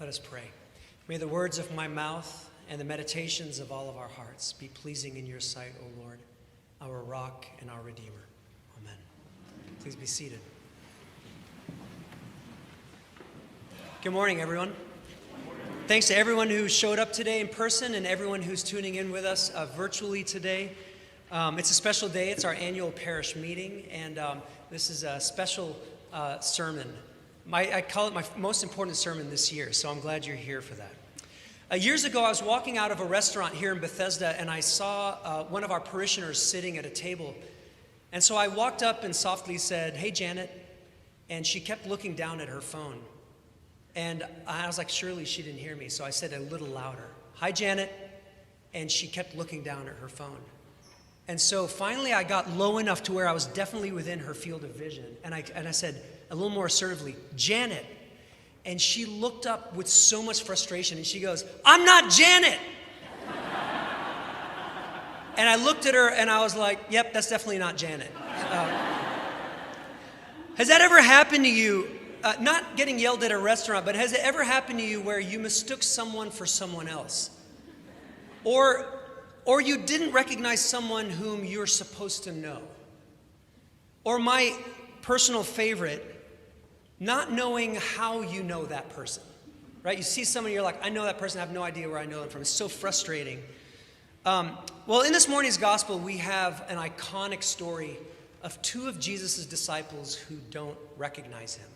Let us pray. May the words of my mouth and the meditations of all of our hearts be pleasing in your sight, O Lord, our rock and our Redeemer. Amen. Please be seated. Good morning, everyone. Thanks to everyone who showed up today in person and everyone who's tuning in with us virtually today. It's a special day. It's our annual parish meeting, and this is a special sermon. I call it my most important sermon this year, so I'm glad you're here for that. Years ago, I was walking out of a restaurant here in Bethesda, and I saw one of our parishioners sitting at a table. And so I walked up and softly said, "Hey, Janet," and she kept looking down at her phone. And I was like, surely she didn't hear me, so I said a little louder, "Hi, Janet," and she kept looking down at her phone. And so finally I got low enough to where I was definitely within her field of vision, and I said a little more assertively, "Janet," and she looked up with so much frustration, and she goes, "I'm not Janet!" And I looked at her and I was like, yep, that's definitely not Janet. Has that ever happened to you? Not getting yelled at a restaurant, but has it ever happened to you where you mistook someone for someone else? Or you didn't recognize someone whom you're supposed to know? Or my personal favorite, not knowing how you know that person, right? You see someone, you're like, I know that person, I have no idea where I know them from. It's so frustrating. Well, in this morning's gospel, we have an iconic story of two of Jesus' disciples who don't recognize him.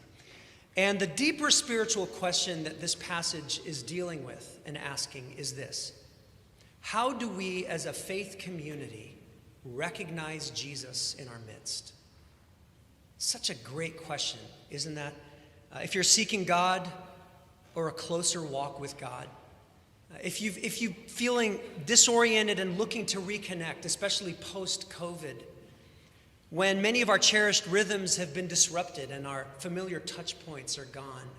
And the deeper spiritual question that this passage is dealing with and asking is this: how do we as a faith community recognize Jesus in our midst? Such a great question, isn't that? If you're seeking God or a closer walk with God, if you're feeling disoriented and looking to reconnect, especially post-COVID, when many of our cherished rhythms have been disrupted and our familiar touch points are gone,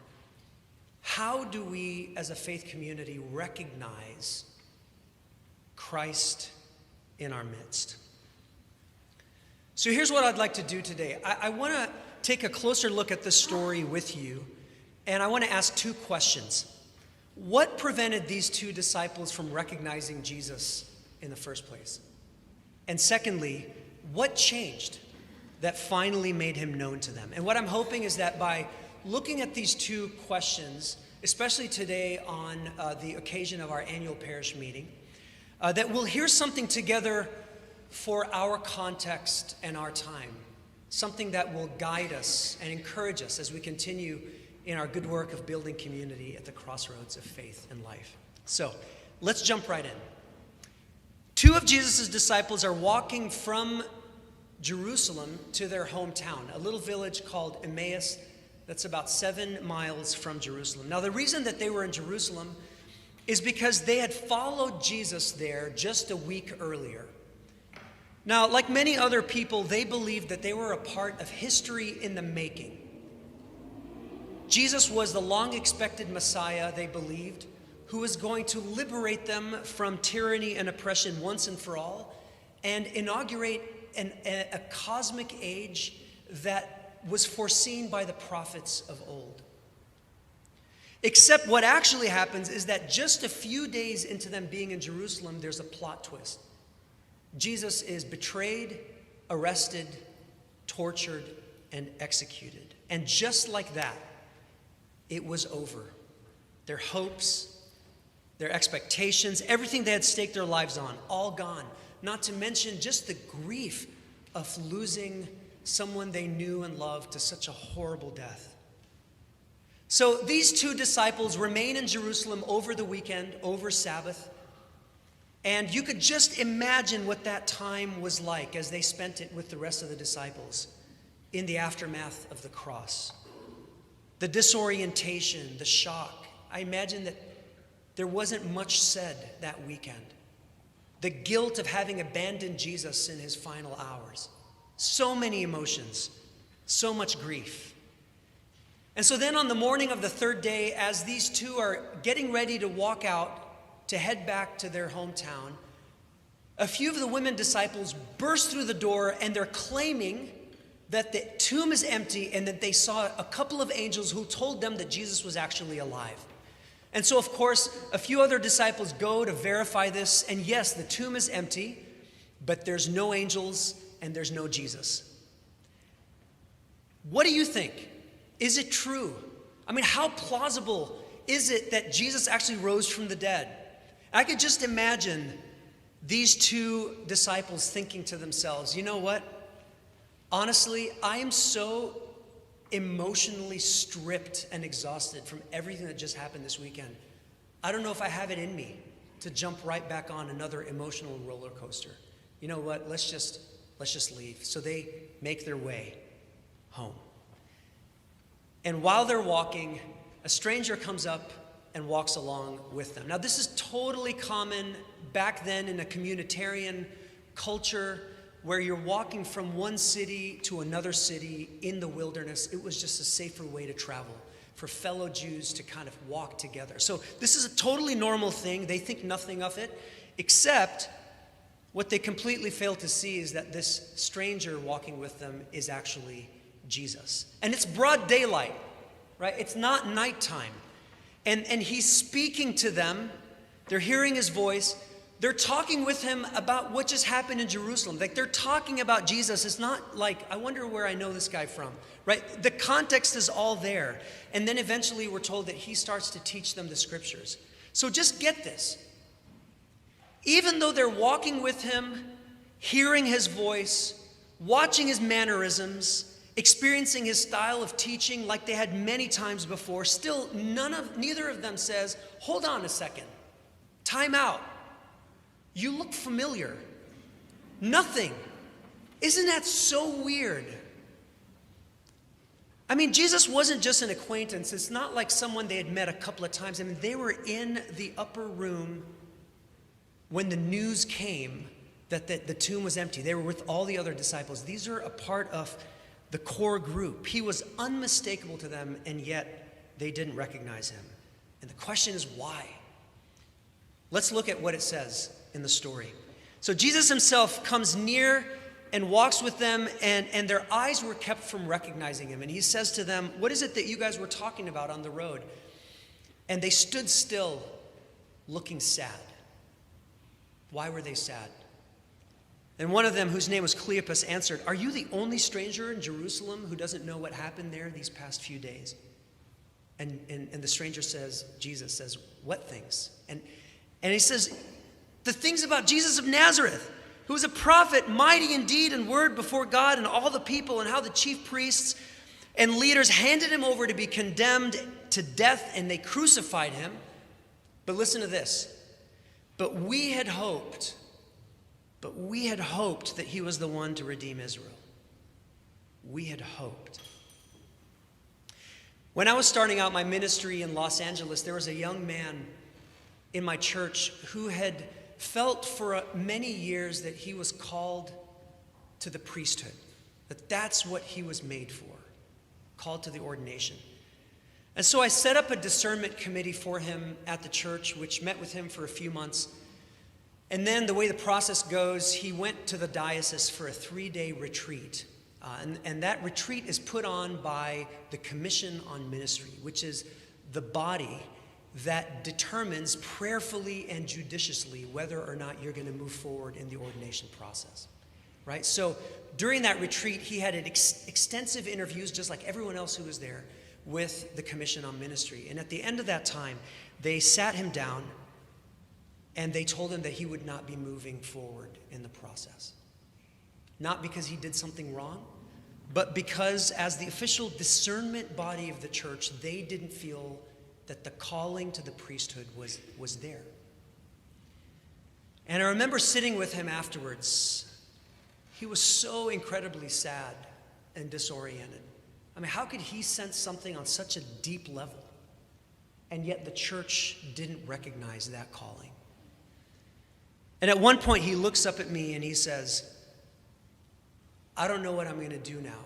how do we as a faith community recognize Christ in our midst? So here's what I'd like to do today. I want to take a closer look at this story with you, and I want to ask two questions. What prevented these two disciples from recognizing Jesus in the first place? And secondly, what changed that finally made him known to them? And what I'm hoping is that by looking at these two questions, especially today on the occasion of our annual parish meeting, that we'll hear something together for our context and our time, something that will guide us and encourage us as we continue in our good work of building community at the crossroads of faith and life. So let's jump right in. Two of Jesus' disciples are walking from Jerusalem to their hometown, a little village called Emmaus that's about 7 miles from Jerusalem. Now, the reason that they were in Jerusalem is because they had followed Jesus there just a week earlier. Now, like many other people, they believed that they were a part of history in the making. Jesus was the long-expected Messiah, they believed, who was going to liberate them from tyranny and oppression once and for all, and inaugurate a cosmic age that was foreseen by the prophets of old. Except what actually happens is that just a few days into them being in Jerusalem, there's a plot twist. Jesus is betrayed, arrested, tortured, and executed. And just like that, it was over. Their hopes, their expectations, everything they had staked their lives on, all gone. Not to mention just the grief of losing someone they knew and loved to such a horrible death. So these two disciples remain in Jerusalem over the weekend, over Sabbath. And you could just imagine what that time was like as they spent it with the rest of the disciples in the aftermath of the cross. The disorientation, the shock. I imagine that there wasn't much said that weekend. The guilt of having abandoned Jesus in his final hours. So many emotions, so much grief. And so then on the morning of the third day, as these two are getting ready to walk out to head back to their hometown, a few of the women disciples burst through the door, and they're claiming that the tomb is empty and that they saw a couple of angels who told them that Jesus was actually alive. And so, of course, a few other disciples go to verify this. And yes, the tomb is empty, but there's no angels and there's no Jesus. What do you think? Is it true? I mean, how plausible is it that Jesus actually rose from the dead? I could just imagine these two disciples thinking to themselves, you know what? Honestly, I am so emotionally stripped and exhausted from everything that just happened this weekend. I don't know if I have it in me to jump right back on another emotional roller coaster. You know what? Let's just leave. So they make their way home. And while they're walking, a stranger comes up and walks along with them. Now, this is totally common back then in a communitarian culture where you're walking from one city to another city in the wilderness. It was just a safer way to travel for fellow Jews to kind of walk together. So this is a totally normal thing. They think nothing of it, except what they completely fail to see is that this stranger walking with them is actually Jesus. And it's broad daylight, right? It's not nighttime. And he's speaking to them. They're hearing his voice. They're talking with him about what just happened in Jerusalem. Like, they're talking about Jesus. It's not like, I wonder where I know this guy from, right? The context is all there. And then eventually we're told that he starts to teach them the scriptures. So just get this. Even though they're walking with him, hearing his voice, watching his mannerisms, experiencing his style of teaching like they had many times before, still neither of them says, hold on a second, time out. You look familiar. Nothing. Isn't that so weird? I mean, Jesus wasn't just an acquaintance. It's not like someone they had met a couple of times. I mean, they were in the upper room when the news came that the tomb was empty. They were with all the other disciples. These are a part of the core group. He was unmistakable to them, and yet they didn't recognize him. And the question is why? Let's look at what it says in the story. So Jesus himself comes near and walks with them, and their eyes were kept from recognizing him. And he says to them, what is it that you guys were talking about on the road? And they stood still, looking sad. Why were they sad? And one of them, whose name was Cleopas, answered, are you the only stranger in Jerusalem who doesn't know what happened there these past few days? And the stranger says, Jesus says, what things? And he says, the things about Jesus of Nazareth, who was a prophet, mighty in deed and word before God and all the people, and how the chief priests and leaders handed him over to be condemned to death, and they crucified him. But listen to this. But we had hoped that he was the one to redeem Israel. We had hoped. When I was starting out my ministry in Los Angeles, there was a young man in my church who had felt for many years that he was called to the priesthood, that that's what he was made for, called to the ordination. And so I set up a discernment committee for him at the church, which met with him for a few months. And then the way the process goes, he went to the diocese for a 3-day retreat. And that retreat is put on by the Commission on Ministry, which is the body that determines prayerfully and judiciously whether or not you're going to move forward in the ordination process, right? So during that retreat, he had extensive interviews, just like everyone else who was there, with the Commission on Ministry. And at the end of that time, they sat him down and they told him that he would not be moving forward in the process. Not because he did something wrong, but because as the official discernment body of the church, they didn't feel that the calling to the priesthood was there. And I remember sitting with him afterwards. He was so incredibly sad and disoriented. I mean, how could he sense something on such a deep level, and yet the church didn't recognize that calling? And at one point, he looks up at me and he says, I don't know what I'm going to do now.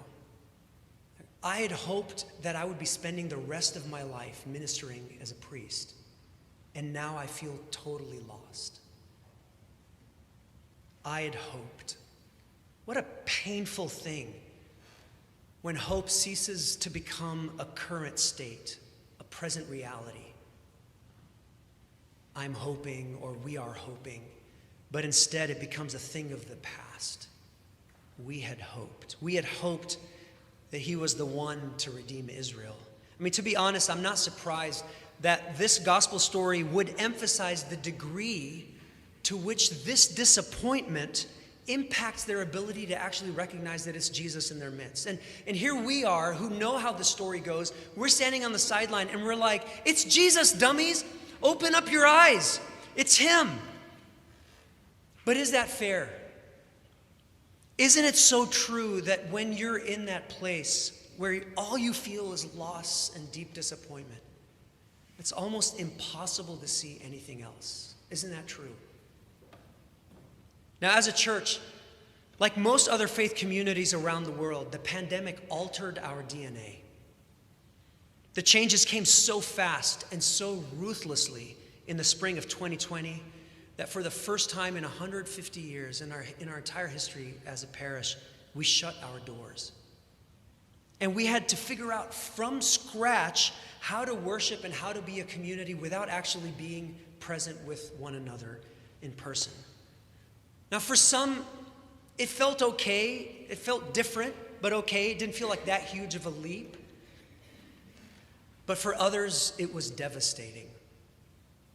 I had hoped that I would be spending the rest of my life ministering as a priest, and now I feel totally lost. I had hoped. What a painful thing when hope ceases to become a current state, a present reality. I'm hoping, or we are hoping, but instead it becomes a thing of the past. We had hoped. We had hoped that he was the one to redeem Israel. I mean, to be honest, I'm not surprised that this gospel story would emphasize the degree to which this disappointment impacts their ability to actually recognize that it's Jesus in their midst. And here we are, who know how the story goes. We're standing on the sideline and we're like, it's Jesus, dummies. Open up your eyes. It's him. But is that fair? Isn't it so true that when you're in that place where all you feel is loss and deep disappointment, it's almost impossible to see anything else? Isn't that true? Now, as a church, like most other faith communities around the world, the pandemic altered our DNA. The changes came so fast and so ruthlessly in the spring of 2020 that for the first time in 150 years in our entire history as a parish, we shut our doors. And we had to figure out from scratch how to worship and how to be a community without actually being present with one another in person. Now, for some, it felt okay. It felt different, but okay. It didn't feel like that huge of a leap. But for others, it was devastating.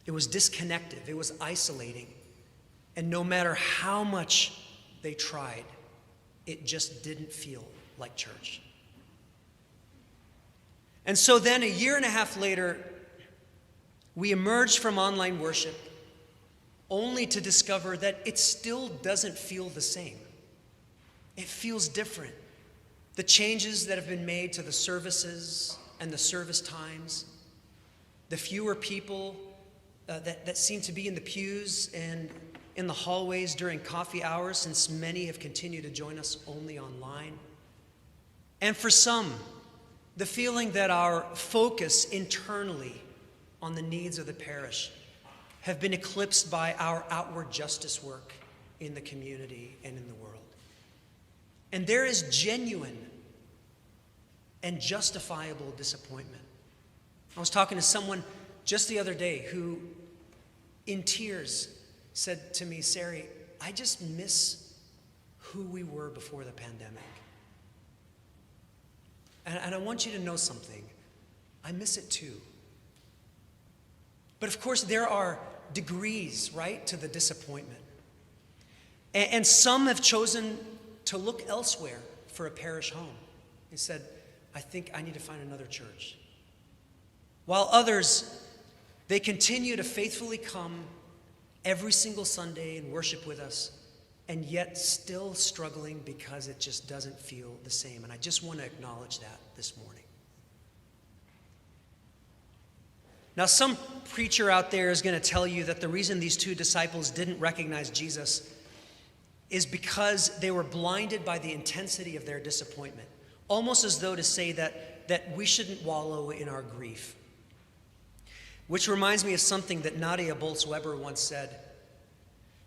It was disconnected. It was isolating. And no matter how much they tried, it just didn't feel like church. And so then, a year and a half later, we emerged from online worship only to discover that it still doesn't feel the same. It feels different. The changes that have been made to the services and the service times, the fewer people that seem to be in the pews and in the hallways during coffee hours, since many have continued to join us only online. And for some, the feeling that our focus internally on the needs of the parish have been eclipsed by our outward justice work in the community and in the world. And there is genuine and justifiable disappointment. I was talking to someone just the other day who, in tears, said to me, Sari, I just miss who we were before the pandemic. And I want you to know something. I miss it too. But of course, there are degrees, right, to the disappointment. And some have chosen to look elsewhere for a parish home. They said, I think I need to find another church. While others, they continue to faithfully come every single Sunday and worship with us, and yet still struggling because it just doesn't feel the same. And I just want to acknowledge that this morning. Now, some preacher out there is going to tell you that the reason these two disciples didn't recognize Jesus is because they were blinded by the intensity of their disappointment, almost as though to say that we shouldn't wallow in our grief. Which reminds me of something that Nadia Bolz-Weber once said.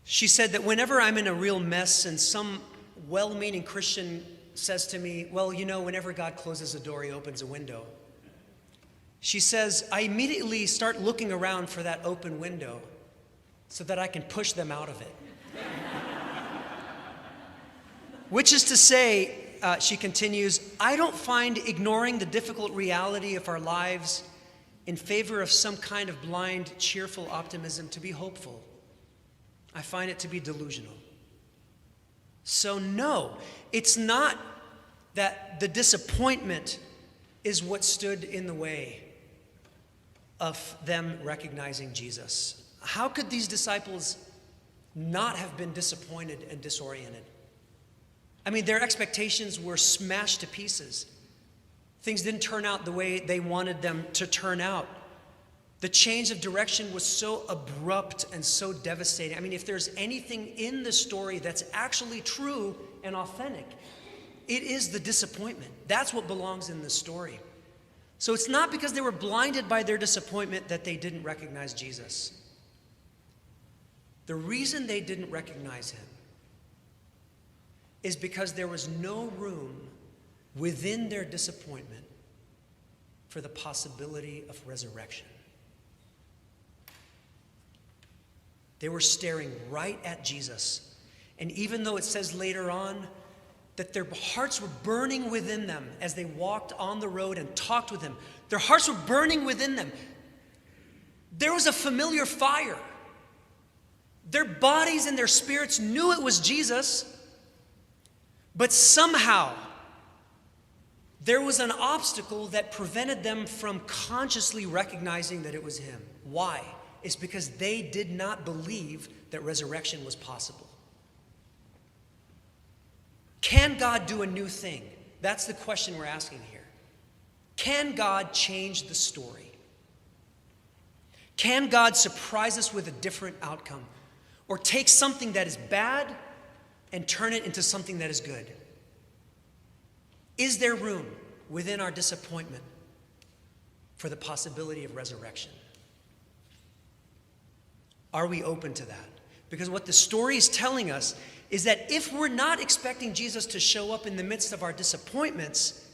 She said that whenever I'm in a real mess and some well-meaning Christian says to me, well, you know, whenever God closes a door, he opens a window. She says, I immediately start looking around for that open window so that I can push them out of it. Which is to say, she continues, I don't find ignoring the difficult reality of our lives in favor of some kind of blind, cheerful optimism to be hopeful. I find it to be delusional. So no, it's not that the disappointment is what stood in the way of them recognizing Jesus. How could these disciples not have been disappointed and disoriented? I mean, their expectations were smashed to pieces. Things didn't turn out the way they wanted them to turn out. The change of direction was so abrupt and so devastating. I mean, if there's anything in the story that's actually true and authentic, it is the disappointment. That's what belongs in the story. So it's not because they were blinded by their disappointment that they didn't recognize Jesus. The reason they didn't recognize him is because there was no room within their disappointment for the possibility of resurrection. They were staring right at Jesus. And even though it says later on that their hearts were burning within them as they walked on the road and talked with him, their hearts were burning within them. There was a familiar fire. Their bodies and their spirits knew it was Jesus, but somehow there was an obstacle that prevented them from consciously recognizing that it was him. Why? It's because they did not believe that resurrection was possible. Can God do a new thing? That's the question we're asking here. Can God change the story? Can God surprise us with a different outcome? Or take something that is bad and turn it into something that is good? Is there room within our disappointment for the possibility of resurrection? Are we open to that? Because what the story is telling us is that if we're not expecting Jesus to show up in the midst of our disappointments,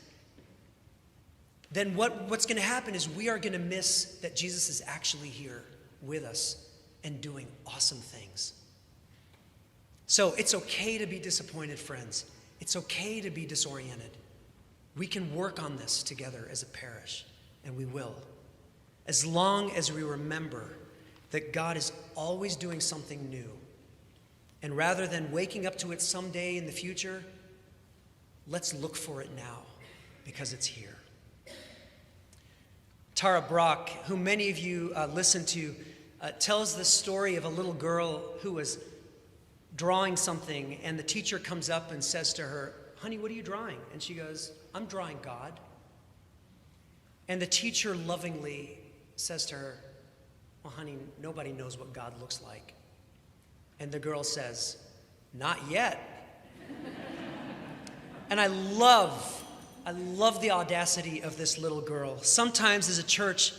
then what's going to happen is we are going to miss that Jesus is actually here with us and doing awesome things. So it's okay to be disappointed, friends. It's okay to be disoriented. We can work on this together as a parish, and we will. As long as we remember that God is always doing something new. And rather than waking up to it someday in the future, let's look for it now because it's here. Tara Brock, who many of you listen to, tells the story of a little girl who was drawing something, and the teacher comes up and says to her, "Honey, what are you drawing?" And she goes, "I'm drawing God." And the teacher lovingly says to her, "Well, honey, nobody knows what God looks like." And the girl says, "Not yet." And I love the audacity of this little girl. Sometimes as a church,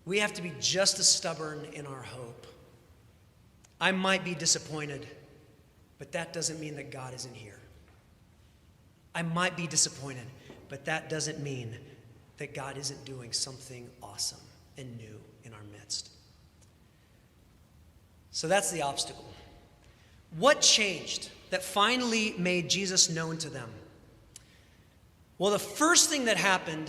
we have to be just as stubborn in our hope. I might be disappointed, but that doesn't mean that God isn't here. I might be disappointed, but that doesn't mean that God isn't doing something awesome and new in our midst. So that's the obstacle. What changed that finally made Jesus known to them? Well, the first thing that happened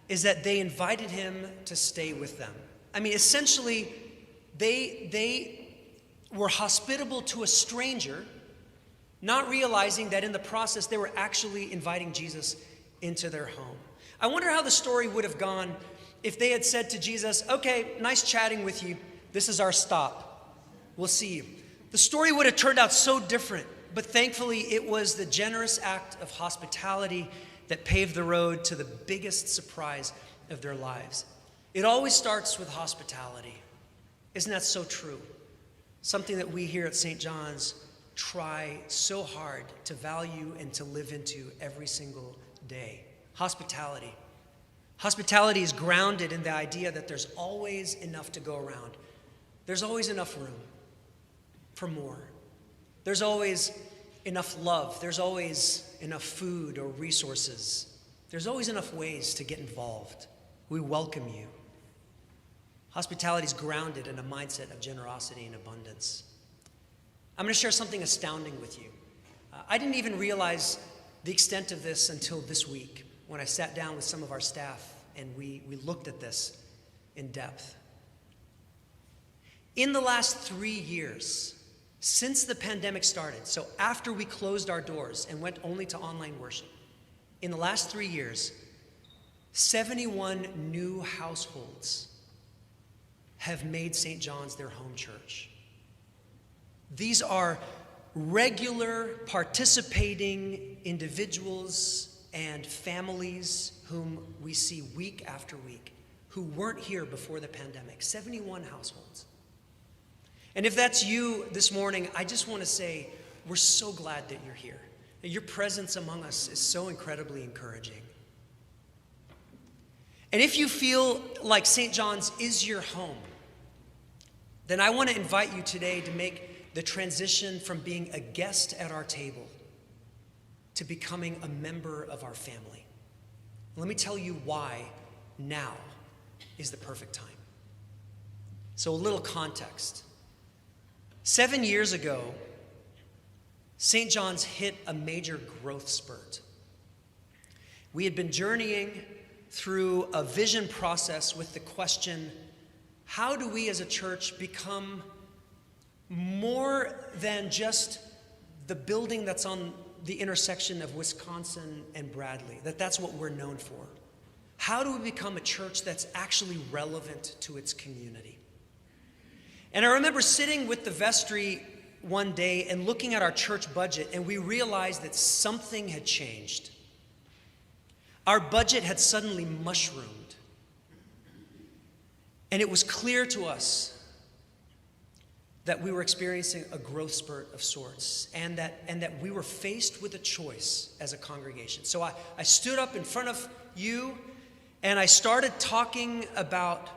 is that they invited him to stay with them. I mean, essentially, they were hospitable to a stranger, not realizing that in the process they were actually inviting Jesus into their home. I wonder how the story would have gone if they had said to Jesus, "Okay, nice chatting with you. This is our stop. We'll see you." The story would have turned out so different, but thankfully it was the generous act of hospitality that paved the road to the biggest surprise of their lives. It always starts with hospitality. Isn't that so true? Something that we here at St. John's try so hard to value and to live into every single day. Hospitality. Hospitality is grounded in the idea that there's always enough to go around. There's always enough room for more. There's always enough love. There's always enough food or resources. There's always enough ways to get involved. We welcome you. Hospitality is grounded in a mindset of generosity and abundance. I'm going to share something astounding with you. I didn't even realize the extent of this until this week when I sat down with some of our staff and we looked at this in depth. In the last 3 years, since the pandemic started, so after we closed our doors and went only to online worship, in the last 3 years, 71 new households have made St. John's their home church. These are regular, participating individuals and families whom we see week after week, who weren't here before the pandemic. 71 households. And if that's you this morning, I just want to say, we're so glad that you're here. Your presence among us is so incredibly encouraging. And if you feel like St. John's is your home, then I want to invite you today to make the transition from being a guest at our table to becoming a member of our family. Let me tell you why now is the perfect time. So a little context. 7 years ago, St. John's hit a major growth spurt. We had been journeying through a vision process with the question, how do we as a church become more than just the building that's on the intersection of Wisconsin and Bradley, that's what we're known for? How do we become a church that's actually relevant to its community? And I remember sitting with the vestry one day and looking at our church budget, and we realized that something had changed. Our budget had suddenly mushroomed. And it was clear to us that we were experiencing a growth spurt of sorts, and that we were faced with a choice as a congregation. So I stood up in front of you, and I started talking about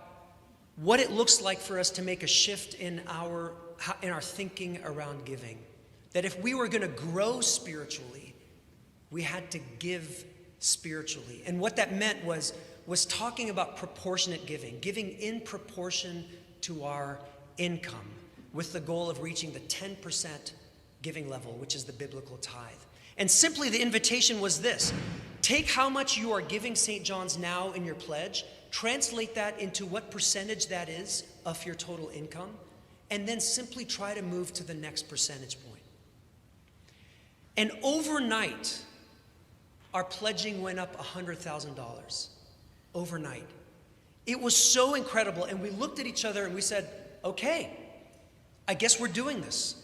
what it looks like for us to make a shift in our thinking around giving. That if we were going to grow spiritually, we had to give spiritually. And what that meant was talking about proportionate giving in proportion to our income, with the goal of reaching the 10% giving level, which is the biblical tithe. And simply the invitation was this: take how much you are giving St. John's now in your pledge, translate that into what percentage that is of your total income, and then simply try to move to the next percentage point. And overnight, our pledging went up $100,000. Overnight. It was so incredible, and we looked at each other and we said, okay, I guess we're doing this.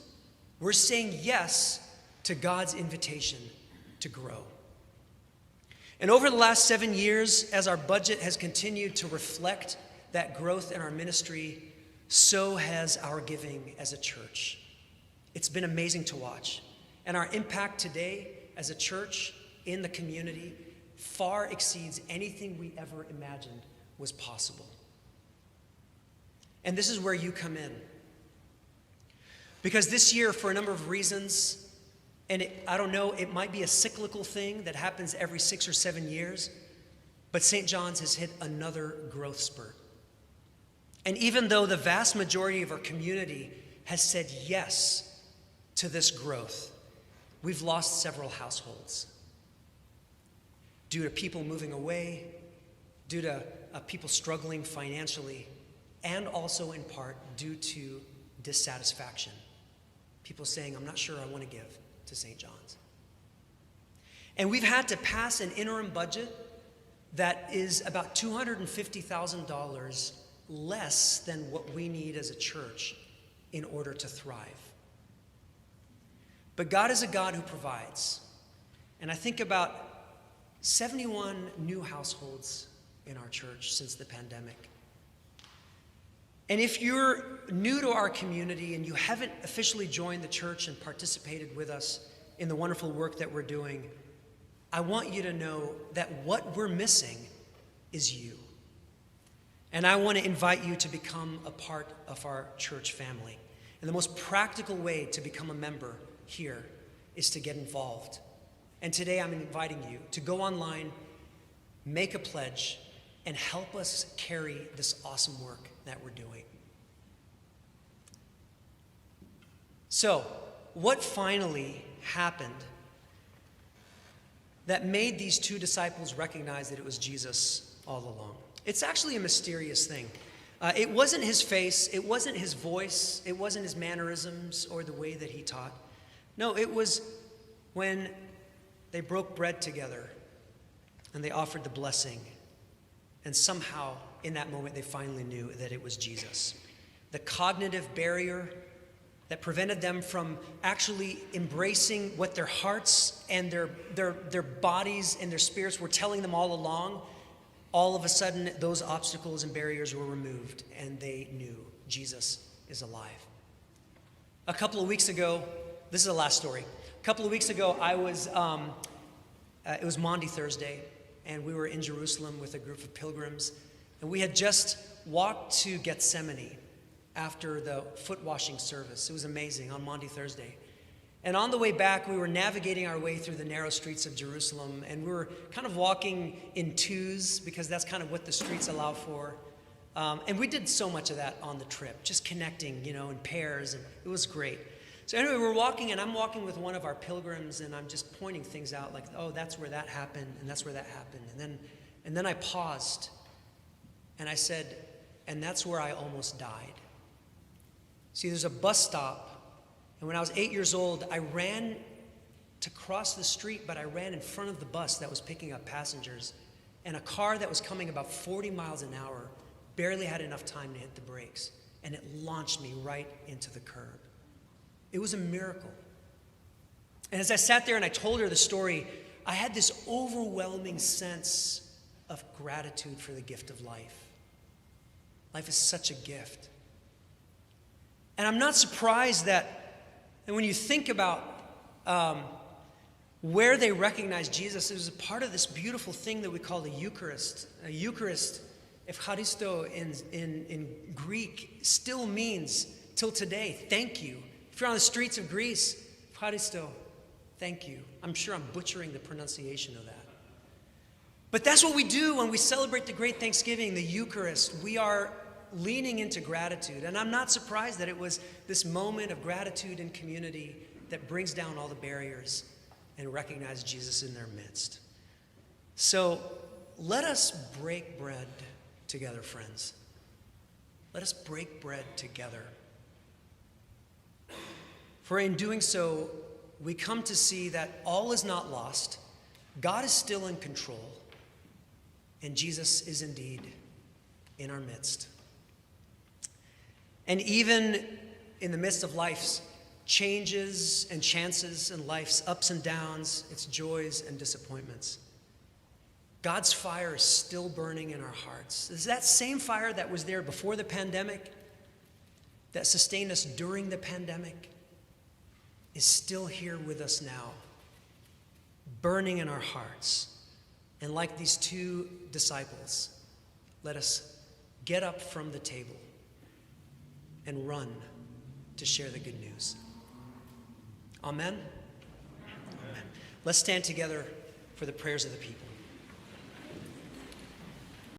We're saying yes to God's invitation to grow. And over the last 7 years, as our budget has continued to reflect that growth in our ministry, so has our giving as a church. It's been amazing to watch. And our impact today as a church in the community far exceeds anything we ever imagined was possible. And this is where you come in. Because this year, for a number of reasons, and I don't know, it might be a cyclical thing that happens every 6 or 7 years, but St. John's has hit another growth spurt. And even though the vast majority of our community has said yes to this growth, we've lost several households due to people moving away, due to people struggling financially, and also in part due to dissatisfaction. People saying, I'm not sure I want to give to St. John's. And we've had to pass an interim budget that is about $250,000 less than what we need as a church in order to thrive. But God is a God who provides. And I think about 71 new households in our church since the pandemic. And if you're new to our community and you haven't officially joined the church and participated with us in the wonderful work that we're doing, I want you to know that what we're missing is you. And I want to invite you to become a part of our church family. And the most practical way to become a member here is to get involved. And today I'm inviting you to go online, make a pledge, and help us carry this awesome work that we're doing. So, what finally happened that made these two disciples recognize that it was Jesus all along? It's actually a mysterious thing. It wasn't his face, it wasn't his voice, it wasn't his mannerisms or the way that he taught. No, it was when they broke bread together and they offered the blessing. And somehow, in that moment, they finally knew that it was Jesus. The cognitive barrier that prevented them from actually embracing what their hearts and their bodies and their spirits were telling them all along, all of a sudden, those obstacles and barriers were removed, and they knew Jesus is alive. A couple of weeks ago, this is the last story. A couple of weeks ago, it was Maundy Thursday, and we were in Jerusalem with a group of pilgrims, and we had just walked to Gethsemane after the foot washing service. It was amazing on Maundy Thursday. And on the way back, we were navigating our way through the narrow streets of Jerusalem, and we were kind of walking in twos because that's kind of what the streets allow for. And we did so much of that on the trip, just connecting, in pairs, and it was great. So anyway, we're walking, and I'm walking with one of our pilgrims, and I'm just pointing things out, like, oh, that's where that happened, and that's where that happened. And then I paused, and I said, and that's where I almost died. See, there's a bus stop, and when I was 8 years old, I ran to cross the street, but I ran in front of the bus that was picking up passengers, and a car that was coming about 40 miles an hour barely had enough time to hit the brakes, and it launched me right into the curb. It was a miracle. And as I sat there and I told her the story, I had this overwhelming sense of gratitude for the gift of life. Life is such a gift. And I'm not surprised that, and when you think about where they recognized Jesus, it was a part of this beautiful thing that we call the Eucharist. A Eucharist, Eucharisto in Greek, still means, till today, thank you. If you're on the streets of Greece, Eucharisto, thank you. I'm sure I'm butchering the pronunciation of that. But that's what we do when we celebrate the great Thanksgiving, the Eucharist. We are leaning into gratitude. And I'm not surprised that it was this moment of gratitude and community that brings down all the barriers and recognize Jesus in their midst. So let us break bread together, friends. Let us break bread together. For in doing so, we come to see that all is not lost. God is still in control. And Jesus is indeed in our midst. And even in the midst of life's changes and chances and life's ups and downs, its joys and disappointments, God's fire is still burning in our hearts. Is that same fire that was there before the pandemic, that sustained us during the pandemic, is still here with us now, burning in our hearts. And like these two disciples, let us get up from the table and run to share the good news. Amen? Amen. Let's stand together for the prayers of the people.